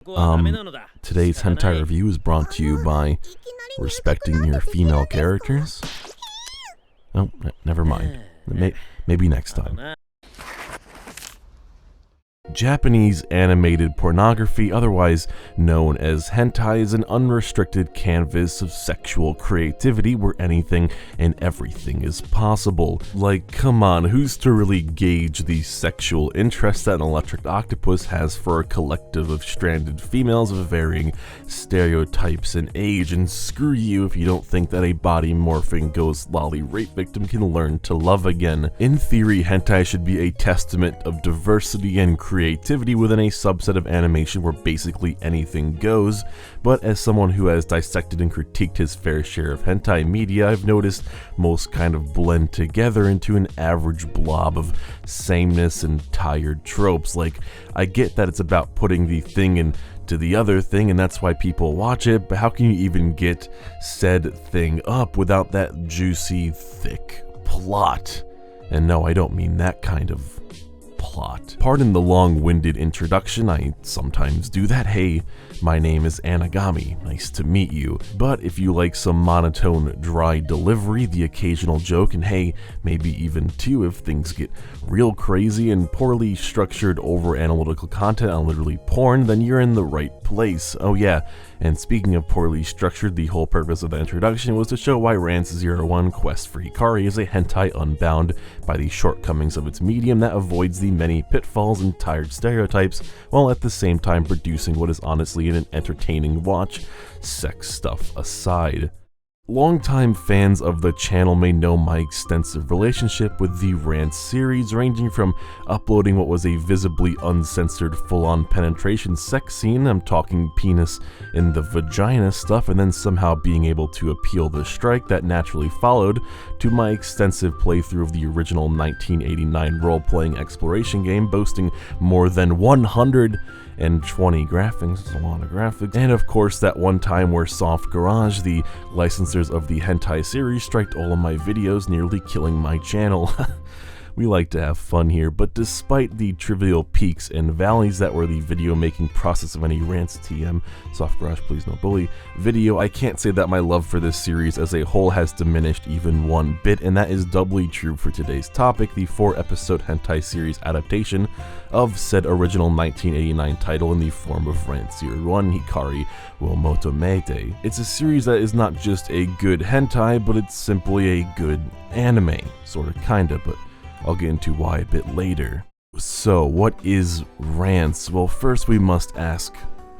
Today's hentai review is brought to you by respecting your female characters. Oh, never mind. Maybe next time. Japanese animated pornography, otherwise known as hentai, is an unrestricted canvas of sexual creativity where anything and everything is possible. Like, come on, who's to really gauge the sexual interest that an electric octopus has for a collective of stranded females of varying stereotypes and age? And screw you if you don't think that a body-morphing ghost lolly rape victim can learn to love again. In theory, hentai should be a testament of diversity and creativity within a subset of animation where basically anything goes, but as someone who has dissected and critiqued his fair share of hentai media, I've noticed most kind of blend together into an average blob of sameness and tired tropes. Like, I get that it's about putting the thing into the other thing and that's why people watch it, but how can you even get said thing up without that juicy, thick plot? And no, I don't mean that kind of plot. Pardon the long-winded introduction, I sometimes do that. Hey, my name is Anigami, nice to meet you. But if you like some monotone, dry delivery, the occasional joke, and hey, maybe even two if things get real crazy, and poorly structured over-analytical content on literally porn, then you're in the right place. Oh yeah, and speaking of poorly structured, the whole purpose of the introduction was to show why Rance 01 Quest for Hikari is a hentai unbound by the shortcomings of its medium that avoids the many pitfalls and tired stereotypes, while at the same time producing what is honestly an entertaining watch, sex stuff aside. Longtime fans of the channel may know my extensive relationship with the Rance series, ranging from uploading what was a visibly uncensored full-on penetration sex scene, I'm talking penis in the vagina stuff, and then somehow being able to appeal the strike that naturally followed, to my extensive playthrough of the original 1989 role-playing exploration game boasting more than 120 graphics, it's a lot of graphics, and of course that one time where Soft Garage, the licensors of the hentai series, striked all of my videos, nearly killing my channel. We like to have fun here, but despite the trivial peaks and valleys that were the video making process of any Rance TM, Soft Garage Please No Bully video, I can't say that my love for this series as a whole has diminished even one bit, and that is doubly true for today's topic, the 4-episode hentai series adaptation of said original 1989 title in the form of Rance 01 Hikari wo Motomete. It's a series that is not just a good hentai, but it's simply a good anime. Sorta, kinda, but I'll get into why a bit later. So, what is Rance? Well, first we must ask,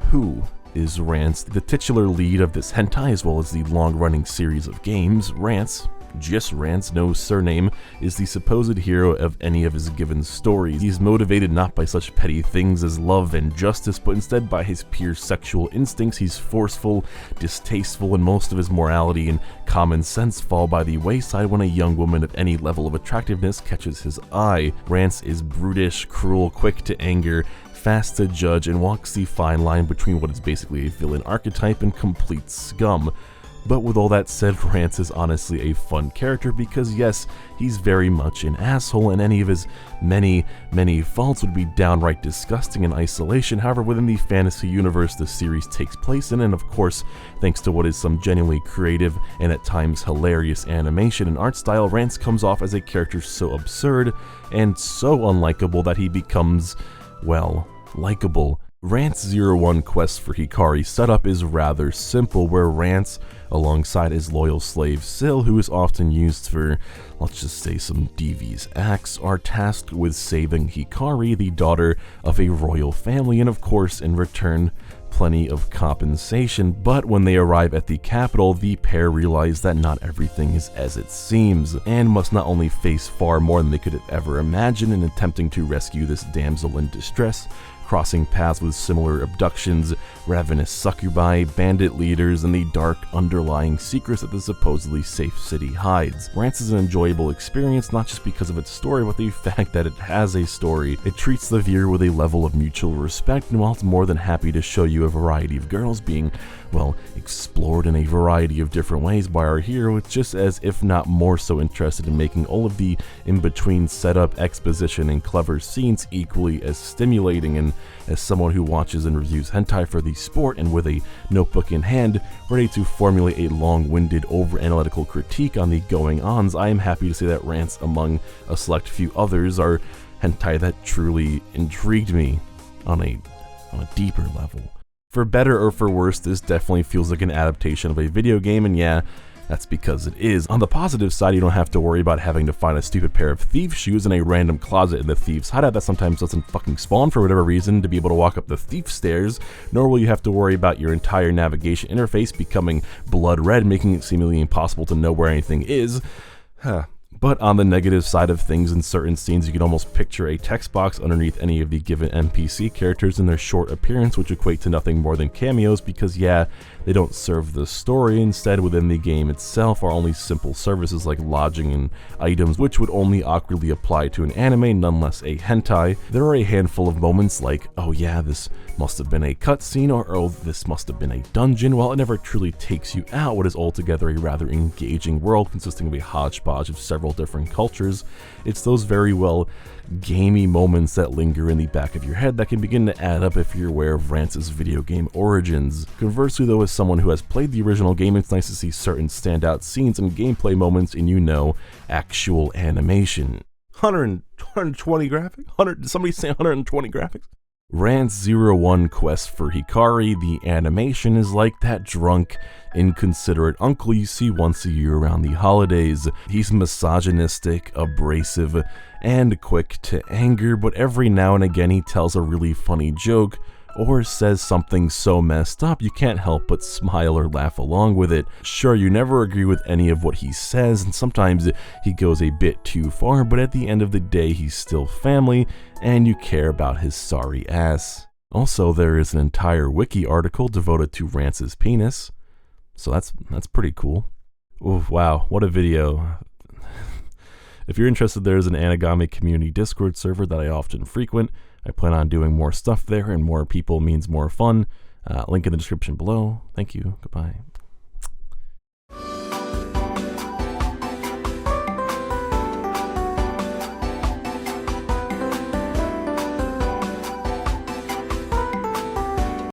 who is Rance? The titular lead of this hentai, as well as the long-running series of games, Rance, just Rance, no surname, is the supposed hero of any of his given stories. He's motivated not by such petty things as love and justice, but instead by his pure sexual instincts. He's forceful, distasteful, and most of his morality and common sense fall by the wayside when a young woman of any level of attractiveness catches his eye. Rance is brutish, cruel, quick to anger, fast to judge, and walks the fine line between what is basically a villain archetype and complete scum. But with all that said, Rance is honestly a fun character because yes, he's very much an asshole, and any of his many faults would be downright disgusting in isolation. However, within the fantasy universe the series takes place in, and of course, thanks to what is some genuinely creative and at times hilarious animation and art style, Rance comes off as a character so absurd and so unlikable that he becomes, well, likable. Rance 01 Quest for Hikari setup is rather simple, where Rance, alongside his loyal slave Syl, who is often used for, let's just say, some devious acts, are tasked with saving Hikari, the daughter of a royal family, and of course, in return, plenty of compensation. But when they arrive at the capital, the pair realize that not everything is as it seems, and must not only face far more than they could have ever imagined in attempting to rescue this damsel in distress, crossing paths with similar abductions, ravenous succubi, bandit leaders, and the dark underlying secrets that the supposedly safe city hides. Rance is an enjoyable experience not just because of its story, but the fact that it has a story. It treats the viewer with a level of mutual respect, and while it's more than happy to show you a variety of girls being, well, explored in a variety of different ways by our hero, it's just as if not more so interested in making all of the in-between setup, exposition, and clever scenes equally as stimulating. And as someone who watches and reviews hentai for the sport and with a notebook in hand, ready to formulate a long-winded, over-analytical critique on the going-ons, I am happy to say that Rance, among a select few others, are hentai that truly intrigued me on a deeper level. For better or for worse, this definitely feels like an adaptation of a video game, and yeah, that's because it is. On the positive side, you don't have to worry about having to find a stupid pair of thief shoes in a random closet in the thief's hideout that sometimes doesn't fucking spawn for whatever reason to be able to walk up the thief stairs, nor will you have to worry about your entire navigation interface becoming blood red, making it seemingly impossible to know where anything is. But on the negative side of things, in certain scenes you can almost picture a text box underneath any of the given NPC characters in their short appearance, which equate to nothing more than cameos because yeah, they don't serve the story. Instead, within the game itself are only simple services like lodging and items, which would only awkwardly apply to an anime, nonetheless a hentai. There are a handful of moments like, oh yeah, this must have been a cutscene, or oh, this must have been a dungeon. While it never truly takes you out what is altogether a rather engaging world consisting of a hodgepodge of several different cultures, it's those very well gamey moments that linger in the back of your head that can begin to add up if you're aware of Rance's video game origins. Conversely though, as someone who has played the original game, it's nice to see certain standout scenes and gameplay moments in, you know, actual animation. 120 graphics? Somebody say 120 graphics? Rance 01 Quest for Hikari, the animation is like that drunk, inconsiderate uncle you see once a year around the holidays. He's misogynistic, abrasive, and quick to anger, but every now and again he tells a really funny joke or says something so messed up you can't help but smile or laugh along with it. Sure, you never agree with any of what he says, and sometimes he goes a bit too far, but at the end of the day he's still family, and you care about his sorry ass. Also, there is an entire wiki article devoted to Rance's penis, so that's pretty cool. Ooh, wow, what a video. If you're interested, there's an Anigami community Discord server that I often frequent. I plan on doing more stuff there, and more people means more fun. Link in the description below. Thank you. Goodbye.